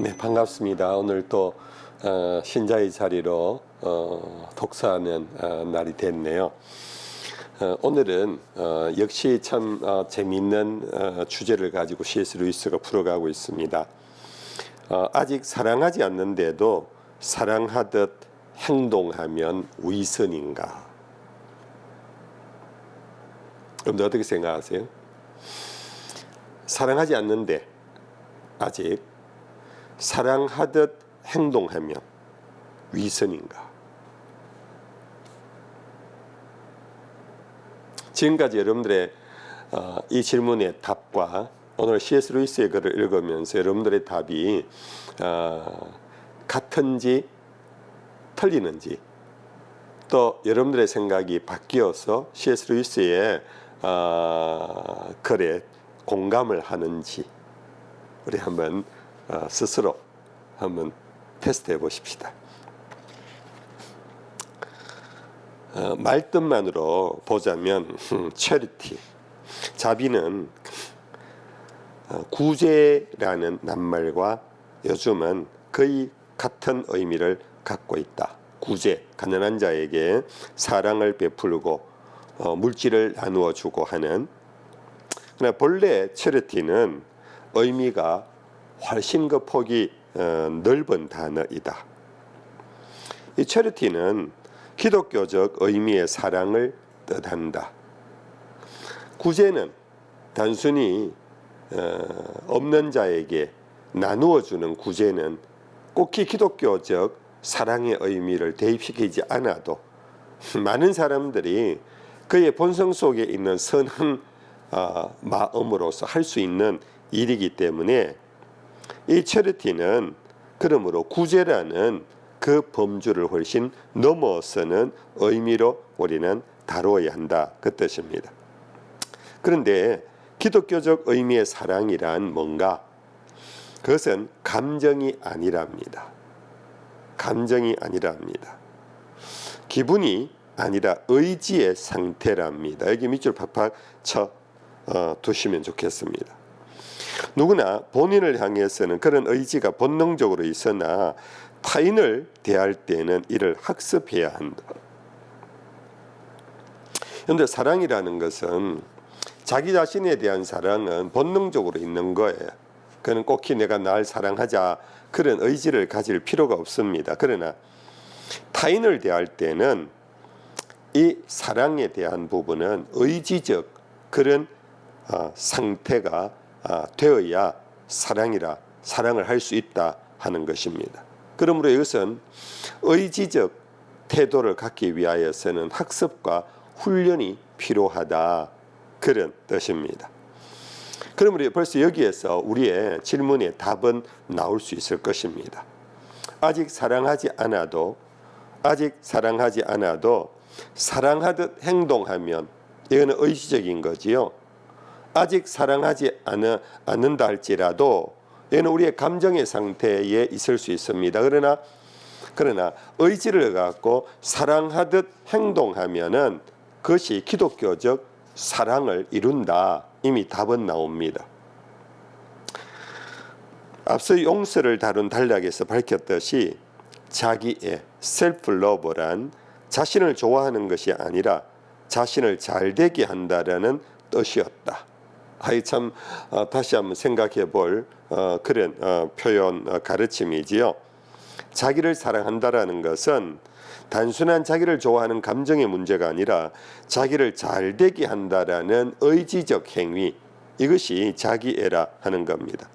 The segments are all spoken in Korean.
네, 반갑습니다. 오늘 또 신자의 자리로 독서하는 날이 됐네요. 오늘은 역시 참 재미있는 주제를 가지고 C.S. 루이스가 풀어가고 있습니다. 아직 사랑하지 않는데도 사랑하듯 행동하면 위선인가? 여러분들 어떻게 생각하세요? 사랑하지 않는데 아직 사랑하듯 행동하면 위선인가? 지금까지 여러분들의 이 질문의 답과 오늘 C.S. 루이스의 글을 읽으면서 여러분들의 답이 같은지 틀리는지, 또 여러분들의 생각이 바뀌어서 C.S. 루이스의 글에 공감을 하는지 우리 한번 스스로 한번 테스트해 보십시다. 말뜻만으로 보자면 charity, 자비는 구제라는 낱말과 요즘은 거의 같은 의미를 갖고 있다. 구제, 가난한 자에게 사랑을 베풀고 물질을 나누어 주고 하는. 그러나 본래 charity는 의미가 훨씬 그 폭이 넓은 단어이다. 이 charity는 기독교적 의미의 사랑을 뜻한다. 구제는 단순히 없는 자에게 나누어 주는 구제는 꼭히 기독교적 사랑의 의미를 대입시키지 않아도 많은 사람들이 그의 본성 속에 있는 선한 마음으로서 할 수 있는 일이기 때문에 이 charity는 그러므로 구제라는 그 범주를 훨씬 넘어서는 의미로 우리는 다루어야 한다, 그 뜻입니다. 그런데 기독교적 의미의 사랑이란 뭔가? 그것은 감정이 아니랍니다. 감정이 아니랍니다. 기분이 아니라 의지의 상태랍니다. 여기 밑줄 팍팍 쳐 두시면 좋겠습니다. 누구나 본인을 향해서는 그런 의지가 본능적으로 있으나 타인을 대할 때는 이를 학습해야 한다. 그런데 사랑이라는 것은 자기 자신에 대한 사랑은 본능적으로 있는 거예요. 그는 꼭히 내가 날 사랑하자 그런 의지를 가질 필요가 없습니다. 그러나 타인을 대할 때는 이 사랑에 대한 부분은 의지적 그런 상태가 되어야 사랑을 할 수 있다 하는 것입니다. 그러므로 이것은 의지적 태도를 갖기 위하여서는 학습과 훈련이 필요하다, 그런 뜻입니다. 그러므로 벌써 여기에서 우리의 질문의 답은 나올 수 있을 것입니다. 아직 사랑하지 않아도 사랑하듯 행동하면, 이거는 의지적인 거지요. 아직 사랑하지 않는다 할지라도 얘는 우리의 감정의 상태에 있을 수 있습니다. 그러나 의지를 갖고 사랑하듯 행동하면은 그것이 기독교적 사랑을 이룬다. 이미 답은 나옵니다. 앞서 용서를 다룬 단락에서 밝혔듯이 자기의 셀프러브란 자신을 좋아하는 것이 아니라 자신을 잘되게 한다라는 뜻이었다. 참 다시 한번 생각해 볼 그런 표현 가르침이지요. 자기를 사랑한다라는 것은 단순한 자기를 좋아하는 감정의 문제가 아니라 자기를 잘되게 한다라는 의지적 행위, 이것이 자기애라 하는 겁니다.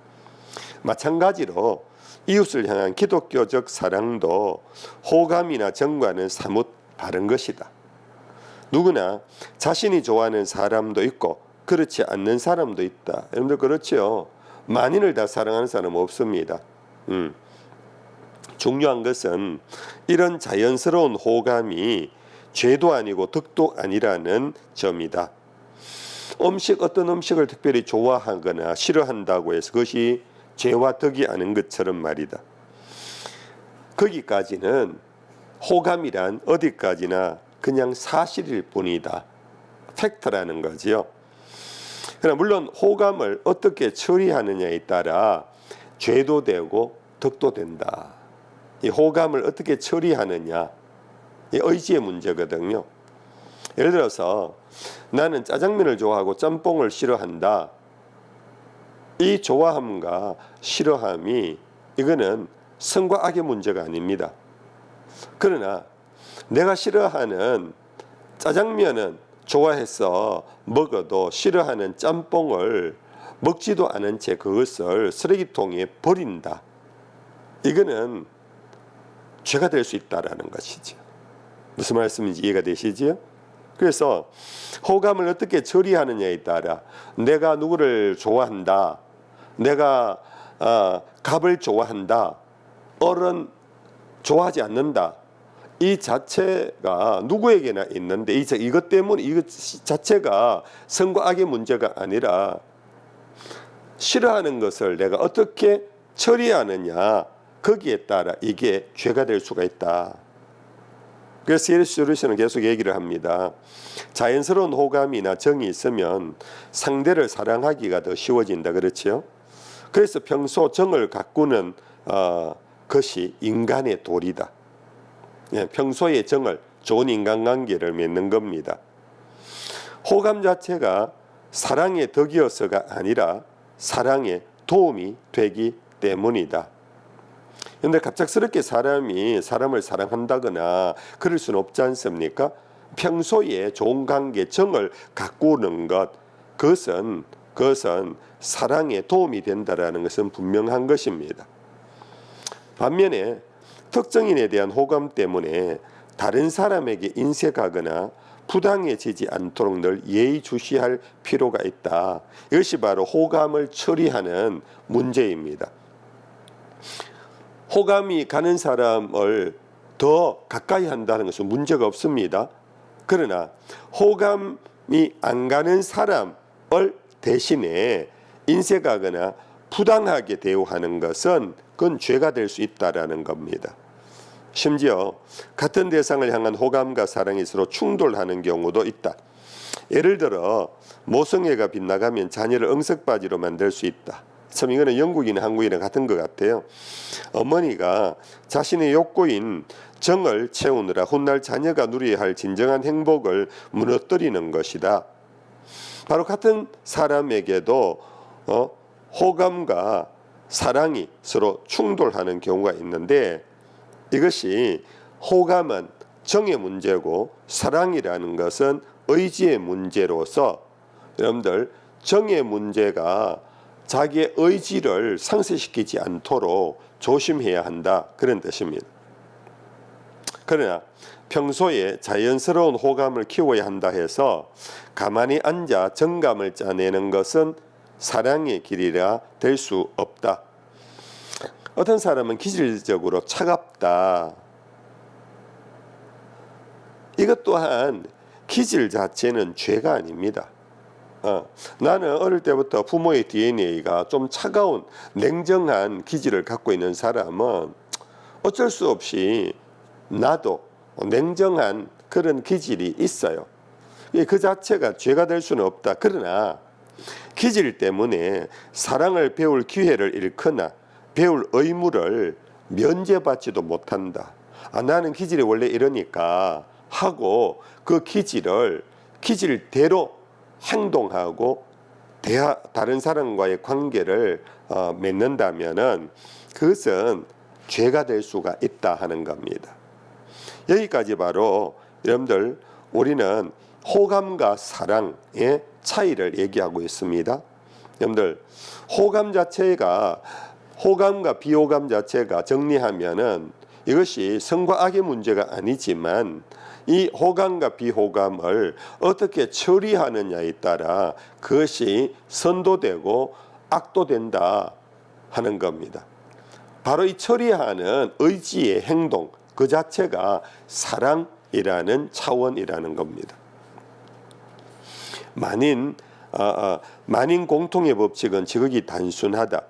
마찬가지로 이웃을 향한 기독교적 사랑도 호감이나 정과는 사뭇 다른 것이다. 누구나 자신이 좋아하는 사람도 있고 그렇지 않는 사람도 있다. 여러분들 그렇죠? 만인을 다 사랑하는 사람은 없습니다. 중요한 것은 이런 자연스러운 호감이 죄도 아니고 덕도 아니라는 점이다. 어떤 음식을 특별히 좋아하거나 싫어한다고 해서 그것이 죄와 덕이 아닌 것처럼 말이다. 거기까지는 호감이란 어디까지나 그냥 사실일 뿐이다. 팩트라는 거지요. 그러나 물론 호감을 어떻게 처리하느냐에 따라 죄도 되고 덕도 된다. 이 호감을 어떻게 처리하느냐, 이 의지의 문제거든요. 예를 들어서 나는 짜장면을 좋아하고 짬뽕을 싫어한다. 이 좋아함과 싫어함이 이거는 선과 악의 문제가 아닙니다. 그러나 내가 싫어하는 짜장면은 좋아해서 먹어도 싫어하는 짬뽕을 먹지도 않은 채 그것을 쓰레기통에 버린다. 이거는 죄가 될 수 있다라는 것이죠. 무슨 말씀인지 이해가 되시지요? 그래서 호감을 어떻게 처리하느냐에 따라 내가 누구를 좋아한다, 내가 갑을 좋아한다, 을은 좋아하지 않는다. 이 자체가 누구에게나 있는데 이것 때문에 이것 자체가 선과 악의 문제가 아니라 싫어하는 것을 내가 어떻게 처리하느냐, 거기에 따라 이게 죄가 될 수가 있다. 그래서 C.S. 루이스는 계속 얘기를 합니다. 자연스러운 호감이나 정이 있으면 상대를 사랑하기가 더 쉬워진다. 그렇죠? 그래서 평소 정을 가꾸는 것이 인간의 도리다. 예, 평소의 정을, 좋은 인간관계를 맺는 겁니다. 호감 자체가 사랑의 덕이어서가 아니라 사랑의 도움이 되기 때문이다. 그런데 갑작스럽게 사람이 사람을 사랑한다거나 그럴 수는 없지 않습니까? 평소에 좋은 관계, 정을 가꾸는 것, 그것은 사랑에 도움이 된다라는 것은 분명한 것입니다. 반면에 특정인에 대한 호감 때문에 다른 사람에게 인색하거나 부당해지지 않도록 늘 예의주시할 필요가 있다. 이것이 바로 호감을 처리하는 문제입니다. 호감이 가는 사람을 더 가까이 한다는 것은 문제가 없습니다. 그러나 호감이 안 가는 사람을 대신에 인색하거나 부당하게 대우하는 것은 그건 죄가 될 수 있다라는 겁니다. 심지어 같은 대상을 향한 호감과 사랑이 서로 충돌하는 경우도 있다. 예를 들어 모성애가 빗나가면 자녀를 응석바지로 만들 수 있다. 참 이거는 영국이나 한국이나 같은 것 같아요. 어머니가 자신의 욕구인 정을 채우느라 훗날 자녀가 누려야 할 진정한 행복을 무너뜨리는 것이다. 바로 같은 사람에게도 호감과 사랑이 서로 충돌하는 경우가 있는데, 이것이 호감은 정의 문제고 사랑이라는 것은 의지의 문제로서 여러분들 정의 문제가 자기의 의지를 상쇄시키지 않도록 조심해야 한다, 그런 뜻입니다. 그러나 평소에 자연스러운 호감을 키워야 한다 해서 가만히 앉아 정감을 짜내는 것은 사랑의 길이라 될 수 없다. 어떤 사람은 기질적으로 차갑다. 이것 또한 기질 자체는 죄가 아닙니다. 나는 어릴 때부터 부모의 DNA가 좀 차가운 냉정한 기질을 갖고 있는 사람은 어쩔 수 없이 나도 냉정한 그런 기질이 있어요. 그 자체가 죄가 될 수는 없다. 그러나 기질 때문에 사랑을 배울 기회를 잃거나 배울 의무를 면제받지도 못한다. 나는 기질이 원래 이러니까 하고 그 기질대로 행동하고 다른 사람과의 관계를 맺는다면은 그것은 죄가 될 수가 있다 하는 겁니다. 여기까지 바로 여러분들 우리는 호감과 사랑의 차이를 얘기하고 있습니다. 여러분들 호감과 비호감 자체가 정리하면은 이것이 선과 악의 문제가 아니지만 이 호감과 비호감을 어떻게 처리하느냐에 따라 그것이 선도 되고 악도 된다 하는 겁니다. 바로 이 처리하는 의지의 행동 그 자체가 사랑이라는 차원이라는 겁니다. 만인 공통의 법칙은 지극히 단순하다.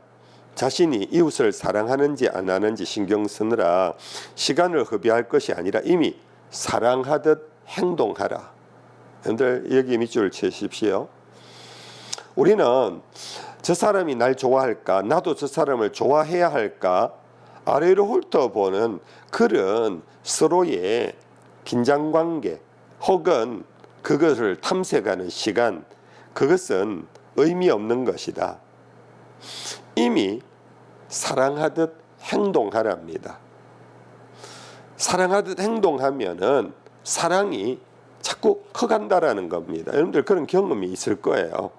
자신이 이웃을 사랑하는지 안 하는지 신경 쓰느라 시간을 허비할 것이 아니라 이미 사랑하듯 행동하라. 여러분들 여기 밑줄을 치십시오. 우리는 저 사람이 날 좋아할까? 나도 저 사람을 좋아해야 할까? 아래로 훑어보는 그런 서로의 긴장관계 혹은 그것을 탐색하는 시간, 그것은 의미 없는 것이다. 이미 사랑하듯 행동하랍니다. 사랑하듯 행동하면은 사랑이 자꾸 커간다라는 겁니다. 여러분들 그런 경험이 있을 거예요.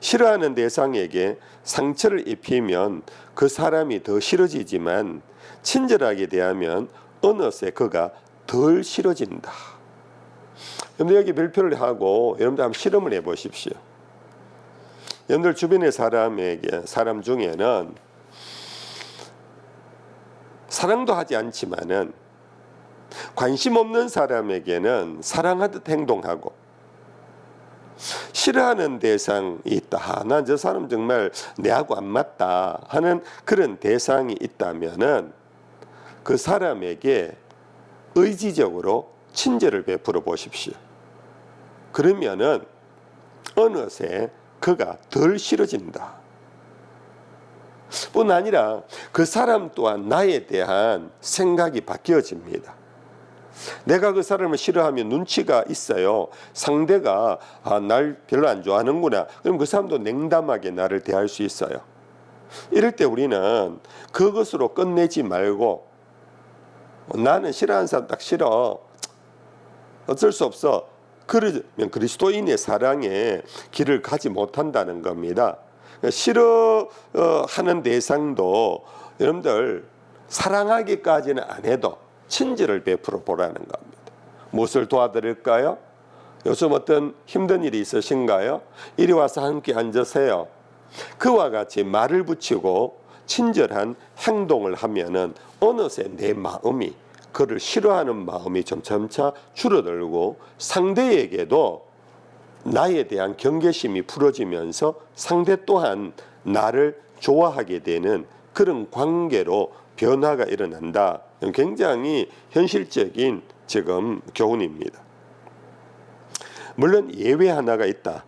싫어하는 대상에게 상처를 입히면 그 사람이 더 싫어지지만 친절하게 대하면 어느새 그가 덜 싫어진다. 여러분들 여기 별표를 하고 여러분들 한번 실험을 해보십시오. 여러분들 주변의 사람 중에는 사랑도 하지 않지만은 관심 없는 사람에게는 사랑하듯 행동하고, 싫어하는 대상이 있다. 난 저 사람 정말 내하고 안 맞다 하는 그런 대상이 있다면은 그 사람에게 의지적으로 친절을 베풀어 보십시오. 그러면은 어느새 그가 덜 싫어진다. 뿐 아니라 그 사람 또한 나에 대한 생각이 바뀌어집니다. 내가 그 사람을 싫어하면 눈치가 있어요. 상대가 날 별로 안 좋아하는구나. 그럼 그 사람도 냉담하게 나를 대할 수 있어요. 이럴 때 우리는 그것으로 끝내지 말고, 나는 싫어하는 사람 딱 싫어, 어쩔 수 없어, 그러면 그리스도인의 사랑에 길을 가지 못한다는 겁니다. 싫어하는 대상도 여러분들 사랑하기까지는 안 해도 친절을 베풀어 보라는 겁니다. 무엇을 도와드릴까요? 요즘 어떤 힘든 일이 있으신가요? 이리 와서 함께 앉으세요. 그와 같이 말을 붙이고 친절한 행동을 하면은 어느새 내 마음이, 그를 싫어하는 마음이 점차 줄어들고 상대에게도 나에 대한 경계심이 풀어지면서 상대 또한 나를 좋아하게 되는 그런 관계로 변화가 일어난다. 굉장히 현실적인 지금 교훈입니다. 물론 예외 하나가 있다.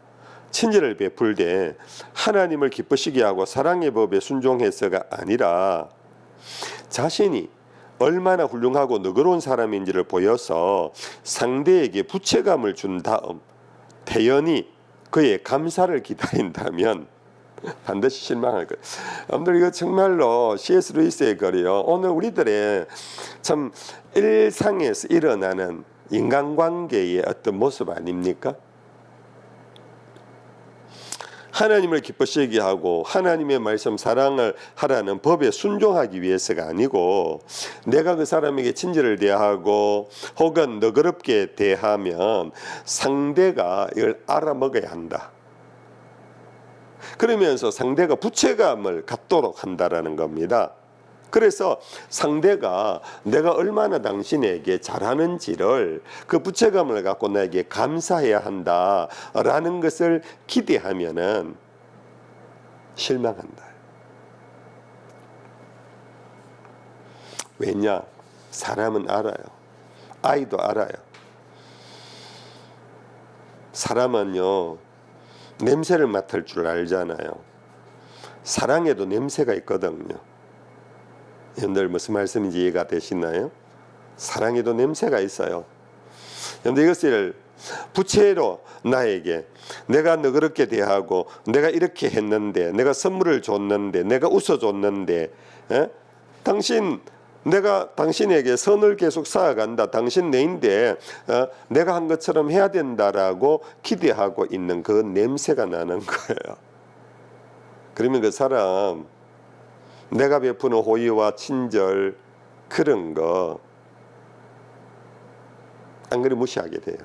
친절을 베풀 때 하나님을 기쁘시게 하고 사랑의 법에 순종해서가 아니라 자신이 얼마나 훌륭하고 너그러운 사람인지를 보여서 상대에게 부채감을 준 다음 태연히 그의 감사를 기다린다면 반드시 실망할 거예요. 여러분들 이거 정말로 C.S. 루이스의 글이요, 오늘 우리들의 참 일상에서 일어나는 인간관계의 어떤 모습 아닙니까? 하나님을 기쁘시게 하고 하나님의 말씀 사랑을 하라는 법에 순종하기 위해서가 아니고, 내가 그 사람에게 친절을 대하고 혹은 너그럽게 대하면 상대가 이걸 알아먹어야 한다. 그러면서 상대가 부채감을 갖도록 한다라는 겁니다. 그래서 상대가 내가 얼마나 당신에게 잘하는지를, 그 부채감을 갖고 나에게 감사해야 한다라는 것을 기대하면은 실망한다. 왜냐? 사람은 알아요. 아이도 알아요. 사람은요, 냄새를 맡을 줄 알잖아요. 사랑에도 냄새가 있거든요. 여러분들 무슨 말씀인지 이해가 되시나요? 사랑에도 냄새가 있어요. 여러분들 이것을 부채로 나에게 내가 너그럽게 대하고 내가 이렇게 했는데, 내가 선물을 줬는데, 내가 웃어줬는데, 내가 당신에게 선을 계속 쌓아간다, 당신 내인데 내가 한 것처럼 해야 된다라고 기대하고 있는 그 냄새가 나는 거예요. 그러면 그 사람, 내가 베푸는 호의와 친절, 그런 거 안 그리 무시하게 돼요.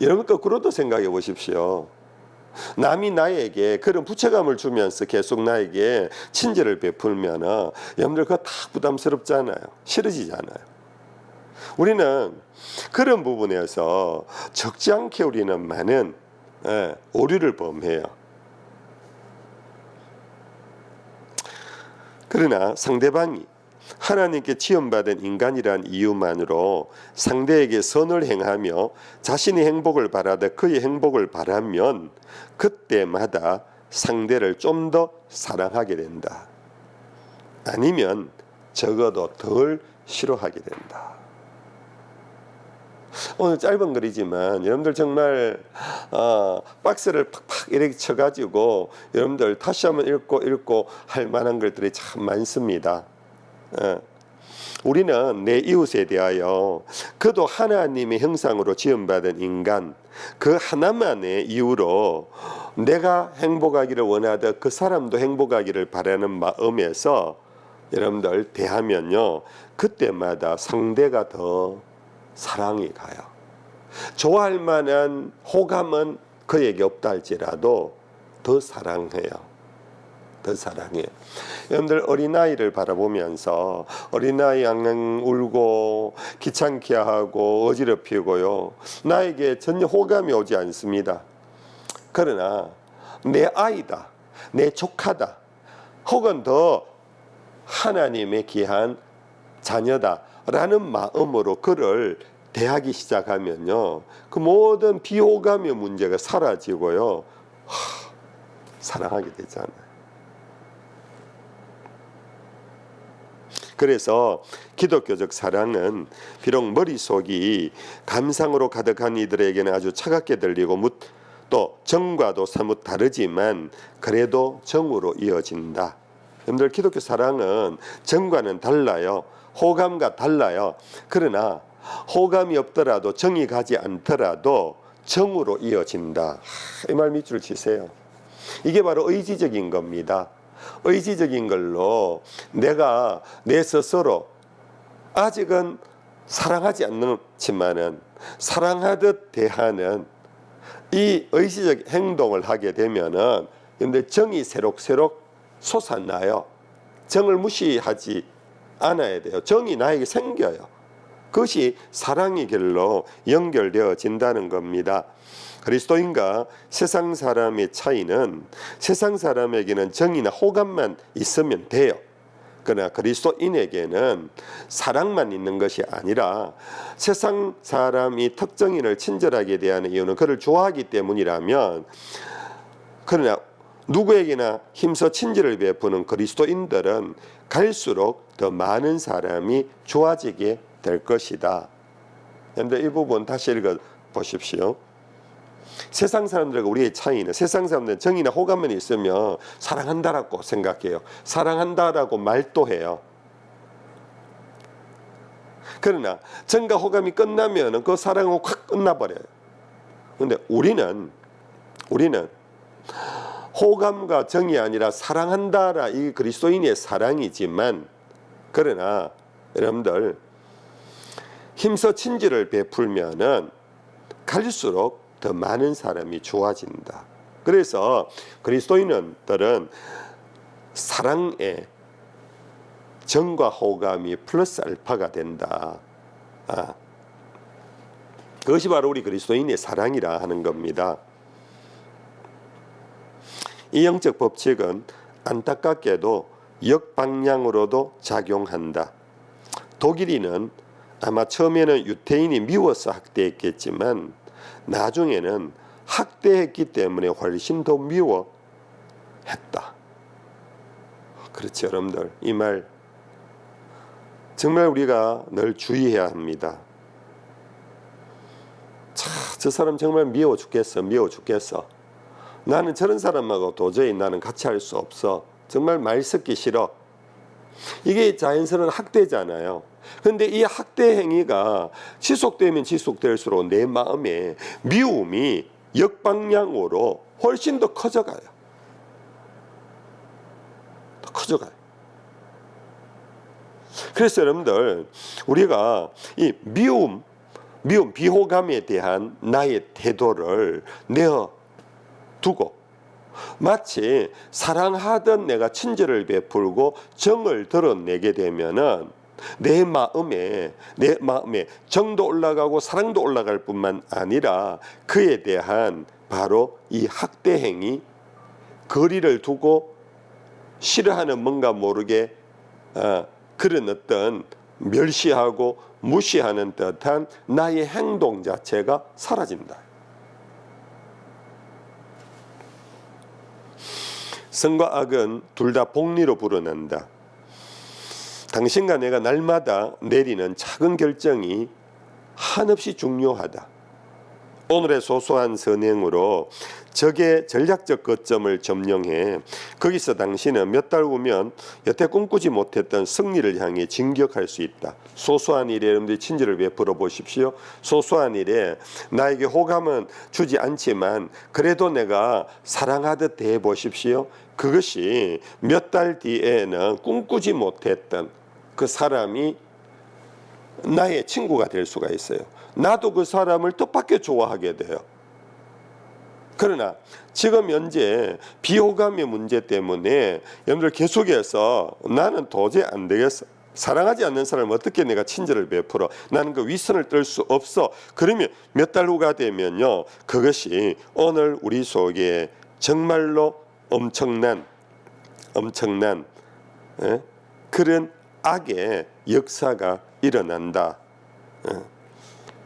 여러분 거꾸로도 생각해 보십시오. 남이 나에게 그런 부채감을 주면서 계속 나에게 친절을 베풀면 여러분들 그거 다 부담스럽잖아요. 싫어지잖아요. 우리는 그런 부분에서 적지 않게 우리는 많은 오류를 범해요. 그러나 상대방이 하나님께 지원받은 인간이란 이유만으로 상대에게 선을 행하며 자신의 행복을 바라되 그의 행복을 바라면 그때마다 상대를 좀 더 사랑하게 된다. 아니면 적어도 덜 싫어하게 된다. 오늘 짧은 글이지만 여러분들 정말 박스를 팍팍 이렇게 쳐가지고 여러분들 다시 한번 읽고 할 만한 것들이 참 많습니다. 우리는 내 이웃에 대하여 그도 하나님의 형상으로 지음받은 인간, 그 하나만의 이유로 내가 행복하기를 원하듯 그 사람도 행복하기를 바라는 마음에서 여러분들 대하면요, 그때마다 상대가 더 사랑이 가요. 좋아할 만한 호감은 그에게 없다 할지라도 더 사랑해요. 더 사랑해요. 여러분들 어린아이를 바라보면서 어린아이 앙앙 울고 귀찮게 하고 어지럽히고요, 나에게 전혀 호감이 오지 않습니다. 그러나 내 아이다, 내 조카다, 혹은 더 하나님의 귀한 자녀다 라는 마음으로 그를 대하기 시작하면요, 그 모든 비호감의 문제가 사라지고요, 사랑하게 되잖아요. 그래서 기독교적 사랑은 비록 머릿속이 감상으로 가득한 이들에게는 아주 차갑게 들리고 또 정과도 사뭇 다르지만 그래도 정으로 이어진다. 여러분들, 기독교 사랑은 정과는 달라요. 호감과 달라요. 그러나 호감이 없더라도 정이 가지 않더라도 정으로 이어진다. 이 말 밑줄 치세요. 이게 바로 의지적인 겁니다. 의지적인 걸로 내가 내 스스로 아직은 사랑하지 않지만은 사랑하듯 대하는 이 의지적 행동을 하게 되면은 근데 정이 새록새록 솟아나요. 정을 무시하지 않아야 돼요. 정이 나에게 생겨요. 그것이 사랑의 길로 연결되어진다는 겁니다. 그리스도인과 세상 사람의 차이는 세상 사람에게는 정이나 호감만 있으면 돼요. 그러나 그리스도인에게는 사랑만 있는 것이 아니라 세상 사람이 특정인을 친절하게 대하는 이유는 그를 좋아하기 때문이라면, 그러나 누구에게나 힘써 친절을 베푸는 그리스도인들은 갈수록 더 많은 사람이 좋아지게 될 것이다. 그런데 이 부분 다시 읽어 보십시오. 세상 사람들과 우리의 차이는, 세상 사람들은 정이나 호감만 있으면 사랑한다라고 생각해요. 사랑한다라고 말도 해요. 그러나 정과 호감이 끝나면 그 사랑은 확 끝나버려요. 그런데 우리는 호감과 정이 아니라 사랑한다라 이 그리스도인의 사랑이지만, 그러나 여러분들 힘써 친절을 베풀면은 갈수록 더 많은 사람이 좋아진다. 그래서 그리스도인들은 사랑에 정과 호감이 플러스 알파가 된다. 그것이 바로 우리 그리스도인의 사랑이라 하는 겁니다. 이 영적 법칙은 안타깝게도 역방향으로도 작용한다. 독일인은 아마 처음에는 유태인이 미워서 학대했겠지만 나중에는 학대했기 때문에 훨씬 더 미워했다. 그렇죠, 여러분들. 이 말 정말 우리가 늘 주의해야 합니다. 저 사람 정말 미워 죽겠어. 나는 저런 사람하고 도저히 나는 같이 할 수 없어. 정말 말 섞기 싫어. 이게 자연스러운 학대잖아요. 그런데 이 학대 행위가 지속되면 지속될수록 내 마음에 미움이 역방향으로 훨씬 더 커져가요. 그래서 여러분들, 우리가 이 미움, 비호감에 대한 나의 태도를 내어두고 마치 사랑하던 내가 친절을 베풀고 정을 드러내게 되면은 내 마음에 정도 올라가고 사랑도 올라갈 뿐만 아니라 그에 대한 바로 이 학대 행위, 거리를 두고 싫어하는 뭔가 모르게 그런 어떤 멸시하고 무시하는 듯한 나의 행동 자체가 사라진다. 선과 악은 둘 다 복리로 불어난다. 당신과 내가 날마다 내리는 작은 결정이 한없이 중요하다. 오늘의 소소한 선행으로 적의 전략적 거점을 점령해 거기서 당신은 몇 달 후면 여태 꿈꾸지 못했던 승리를 향해 진격할 수 있다. 소소한 일에 여러분들이 친절을 베풀어 보십시오. 소소한 일에 나에게 호감은 주지 않지만 그래도 내가 사랑하듯 대해 보십시오. 그것이 몇 달 뒤에는 꿈꾸지 못했던 그 사람이 나의 친구가 될 수가 있어요. 나도 그 사람을 뜻밖의 좋아하게 돼요. 그러나 지금 현재 비호감의 문제 때문에 여러분들 계속해서 나는 도저히 안 되겠어. 사랑하지 않는 사람을 어떻게 내가 친절을 베풀어. 나는 그 윗선을 뜰 수 없어. 그러면 몇 달 후가 되면요. 그것이 오늘 우리 속에 정말로 엄청난 그런 악의 역사가 일어난다.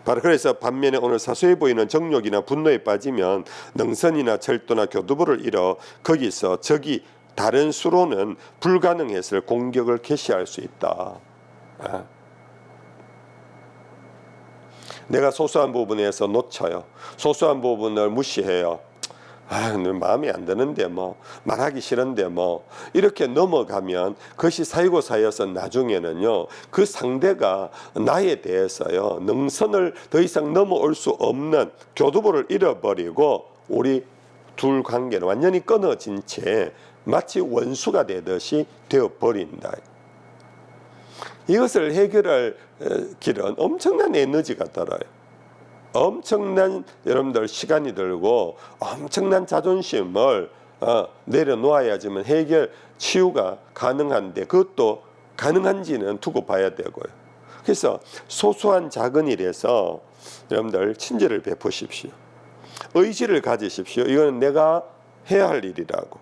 바로 그래서 반면에 오늘 사소해 보이는 정욕이나 분노에 빠지면 능선이나 철도나 교두보를 잃어 거기서 적이 다른 수로는 불가능했을 공격을 개시할 수 있다. 내가 소소한 부분에서 놓쳐요. 소소한 부분을 무시해요. 마음에 안 드는데 뭐 말하기 싫은데 뭐 이렇게 넘어가면 그것이 사이고 사여서 나중에는요 그 상대가 나에 대해서요 능선을 더 이상 넘어올 수 없는 교두보를 잃어버리고 우리 둘 관계는 완전히 끊어진 채 마치 원수가 되듯이 되어버린다. 이것을 해결할 길은 엄청난 에너지가 들어요. 엄청난 여러분들 시간이 들고 엄청난 자존심을 내려놓아야지만 해결 치유가 가능한데 그것도 가능한지는 두고 봐야 되고요. 그래서 소소한 작은 일에서 여러분들 친절을 베푸십시오. 의지를 가지십시오. 이거는 내가 해야 할 일이라고.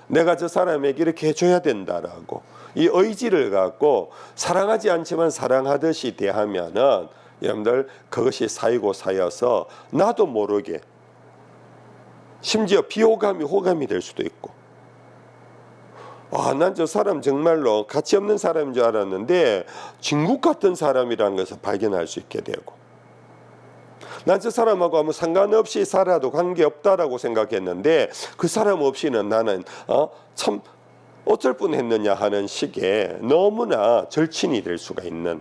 내가 저 사람에게 이렇게 해줘야 된다라고. 이 의지를 갖고 사랑하지 않지만 사랑하듯이 대하면은 여러분들 그것이 사이고 사여서 나도 모르게 심지어 비호감이 호감이 될 수도 있고 난 저 사람 정말로 가치 없는 사람인 줄 알았는데 진국 같은 사람이라는 것을 발견할 수 있게 되고 난 저 사람하고 아무 상관없이 살아도 관계없다라고 생각했는데 그 사람 없이는 나는 참 어쩔 뻔했느냐 하는 식의 너무나 절친이 될 수가 있는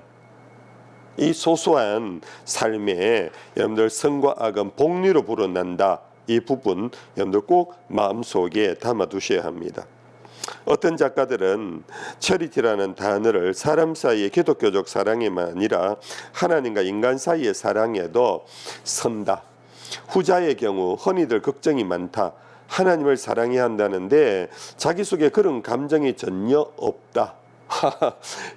이 소소한 삶에 여러분들 선과 악은 복리로 불어난다. 이 부분 여러분들 꼭 마음속에 담아두셔야 합니다. 어떤 작가들은 처리티라는 단어를 사람 사이의 기독교적 사랑에만 아니라 하나님과 인간 사이의 사랑에도 선다. 후자의 경우 흔히들 걱정이 많다. 하나님을 사랑해야 한다는데 자기 속에 그런 감정이 전혀 없다.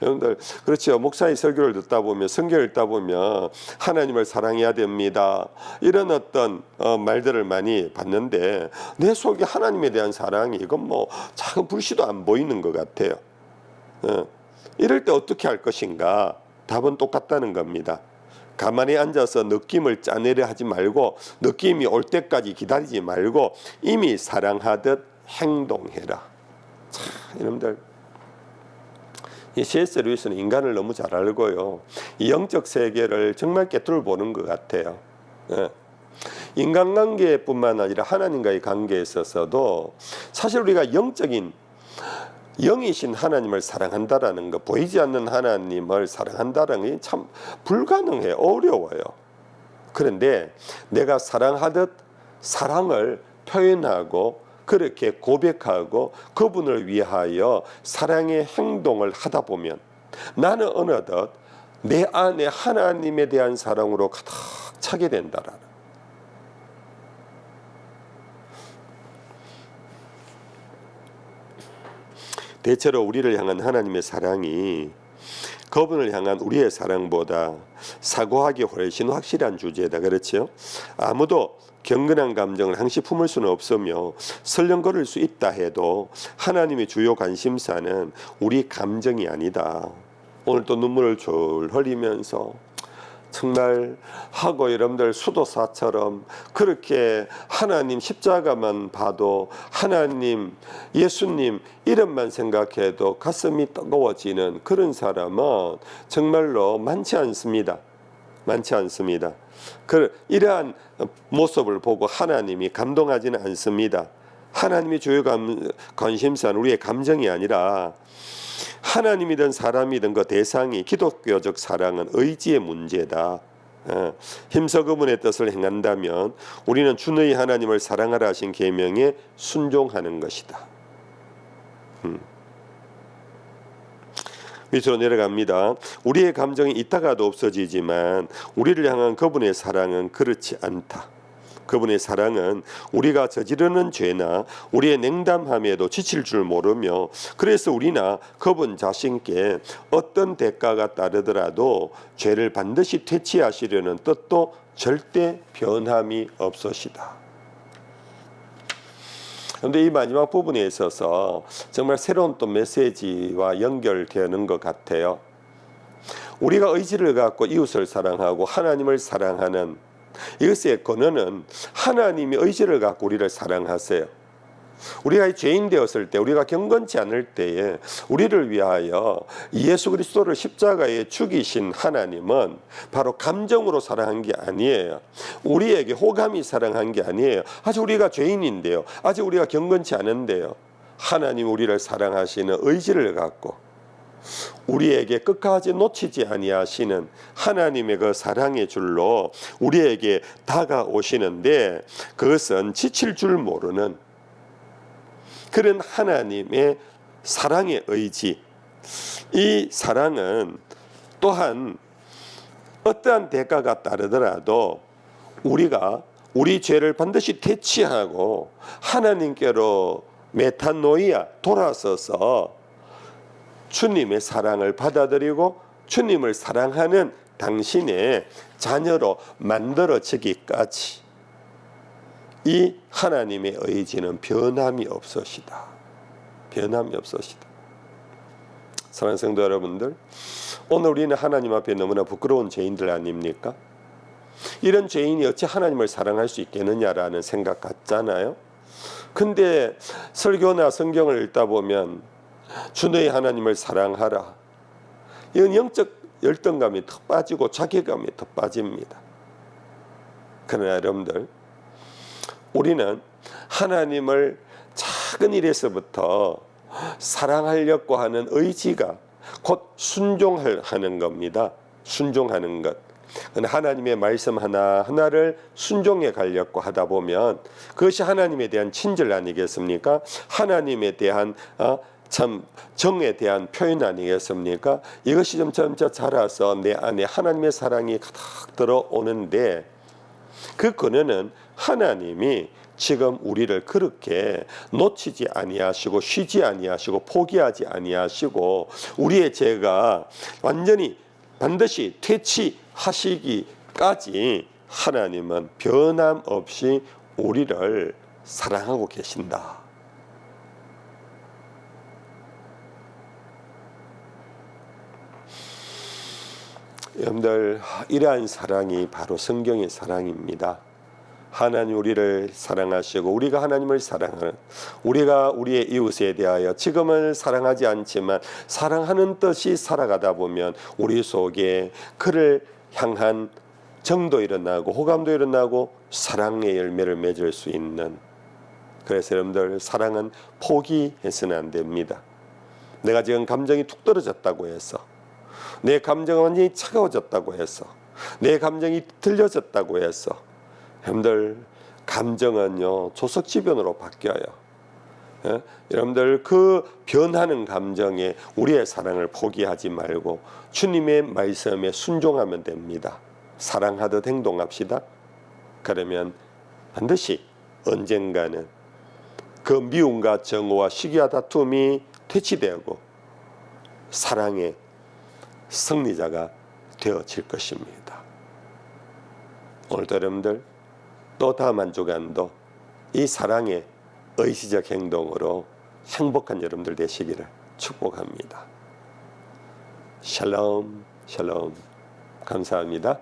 여러분들 그렇죠. 목사의 설교를 듣다 보면 성경을 읽다 보면 하나님을 사랑해야 됩니다. 이런 어떤 말들을 많이 봤는데 내 속에 하나님에 대한 사랑이 이건 뭐 작은 불씨도 안 보이는 것 같아요. 이럴 때 어떻게 할 것인가? 답은 똑같다는 겁니다. 가만히 앉아서 느낌을 짜내려 하지 말고 느낌이 올 때까지 기다리지 말고 이미 사랑하듯 행동해라. 참, 여러분들 이 C.S. 루이스는 인간을 너무 잘 알고요. 이 영적 세계를 정말 꿰뚫어 보는 것 같아요. 인간관계뿐만 아니라 하나님과의 관계에 있어서도 사실 우리가 영적인 영이신 하나님을 사랑한다라는 것, 보이지 않는 하나님을 사랑한다는 게 참 불가능해요. 어려워요. 그런데 내가 사랑하듯 사랑을 표현하고 그렇게 고백하고 그분을 위하여 사랑의 행동을 하다 보면 나는 어느덧 내 안에 하나님에 대한 사랑으로 가득 차게 된다라는. 대체로 우리를 향한 하나님의 사랑이 그분을 향한 우리의 사랑보다 사고하기 훨씬 확실한 주제다. 그렇죠? 아무도 경건한 감정을 항시 품을 수는 없으며 설렁거릴 수 있다 해도 하나님의 주요 관심사는 우리 감정이 아니다. 오늘 또 눈물을 줄 흘리면서 정말 하고 여러분들 수도사처럼 그렇게 하나님 십자가만 봐도 하나님 예수님 이름만 생각해도 가슴이 뜨거워지는 그런 사람은 정말로 많지 않습니다. 많지 않습니다. 이러한 모습을 보고 하나님이 감동하지는 않습니다. 하나님이 주요 관심사는 우리의 감정이 아니라 하나님이든 사람이든 그 대상이 기독교적 사랑은 의지의 문제다. 힘써 그분의 뜻을 행한다면 우리는 주너희 하나님을 사랑하라 하신 계명에 순종하는 것이다. 밑으로 내려갑니다. 우리의 감정이 있다가도 없어지지만 우리를 향한 그분의 사랑은 그렇지 않다. 그분의 사랑은 우리가 저지르는 죄나 우리의 냉담함에도 지칠 줄 모르며 그래서 우리나 그분 자신께 어떤 대가가 따르더라도 죄를 반드시 퇴치하시려는 뜻도 절대 변함이 없으시다. 그런데 이 마지막 부분에 있어서 정말 새로운 또 메시지와 연결되는 것 같아요. 우리가 의지를 갖고 이웃을 사랑하고 하나님을 사랑하는 이것의 근원은 하나님이 의지를 갖고 우리를 사랑하세요. 우리가 죄인 되었을 때, 우리가 경건치 않을 때에 우리를 위하여 예수 그리스도를 십자가에 죽이신 하나님은 바로 감정으로 사랑한 게 아니에요. 우리에게 호감이 사랑한 게 아니에요. 아직 우리가 죄인인데요. 아직 우리가 경건치 않은데요. 하나님 우리를 사랑하시는 의지를 갖고 우리에게 끝까지 놓치지 아니하시는 하나님의 그 사랑의 줄로 우리에게 다가오시는데 그것은 지칠 줄 모르는 그런 하나님의 사랑의 의지. 이 사랑은 또한 어떠한 대가가 따르더라도 우리가 우리 죄를 반드시 퇴치하고 하나님께로 메타노이아 돌아서서 주님의 사랑을 받아들이고 주님을 사랑하는 당신의 자녀로 만들어지기까지 이 하나님의 의지는 변함이 없으시다. 변함이 없으시다. 사랑하는 성도 여러분들, 오늘 우리는 하나님 앞에 너무나 부끄러운 죄인들 아닙니까? 이런 죄인이 어찌 하나님을 사랑할 수 있겠느냐라는 생각 같잖아요. 근데 설교나 성경을 읽다 보면 주 너희 하나님을 사랑하라. 이건 영적 열등감이 더 빠지고 자괴감이 더 빠집니다. 그러나 여러분들, 우리는 하나님을 작은 일에서부터 사랑하려고 하는 의지가 곧 순종하는 겁니다. 순종하는 것. 하나님의 말씀 하나하나를 순종해 가려고 하다 보면 그것이 하나님에 대한 친절 아니겠습니까? 하나님에 대한 참 정에 대한 표현 아니겠습니까? 이것이 점차 자라서 내 안에 하나님의 사랑이 가득 들어오는데 그 근원은 하나님이 지금 우리를 그렇게 놓치지 아니하시고 쉬지 아니하시고 포기하지 아니하시고 우리의 죄가 완전히 반드시 퇴치하시기까지 하나님은 변함없이 우리를 사랑하고 계신다. 여러분들, 이러한 사랑이 바로 성경의 사랑입니다. 하나님 우리를 사랑하시고 우리가 하나님을 사랑하는, 우리가 우리의 이웃에 대하여 지금은 사랑하지 않지만 사랑하는 뜻이 살아가다 보면 우리 속에 그를 향한 정도 일어나고 호감도 일어나고 사랑의 열매를 맺을 수 있는, 그래서 여러분들, 사랑은 포기해서는 안 됩니다. 내가 지금 감정이 툭 떨어졌다고 해서, 내 감정은 완전히 차가워졌다고 해서, 내 감정이 틀려졌다고 해서, 여러분들, 감정은요 조석지변으로 바뀌어요. 여러분들, 그 변하는 감정에 우리의 사랑을 포기하지 말고 주님의 말씀에 순종하면 됩니다. 사랑하듯 행동합시다. 그러면 반드시 언젠가는 그 미움과 정오와 시기와 다툼이 퇴치되고 사랑의 승리자가 되어질 것입니다. 오늘도 여러분들, 또 다음 한 주간도 이 사랑의 의지적 행동으로 행복한 여러분들 되시기를 축복합니다. 샬롬 샬롬. 감사합니다.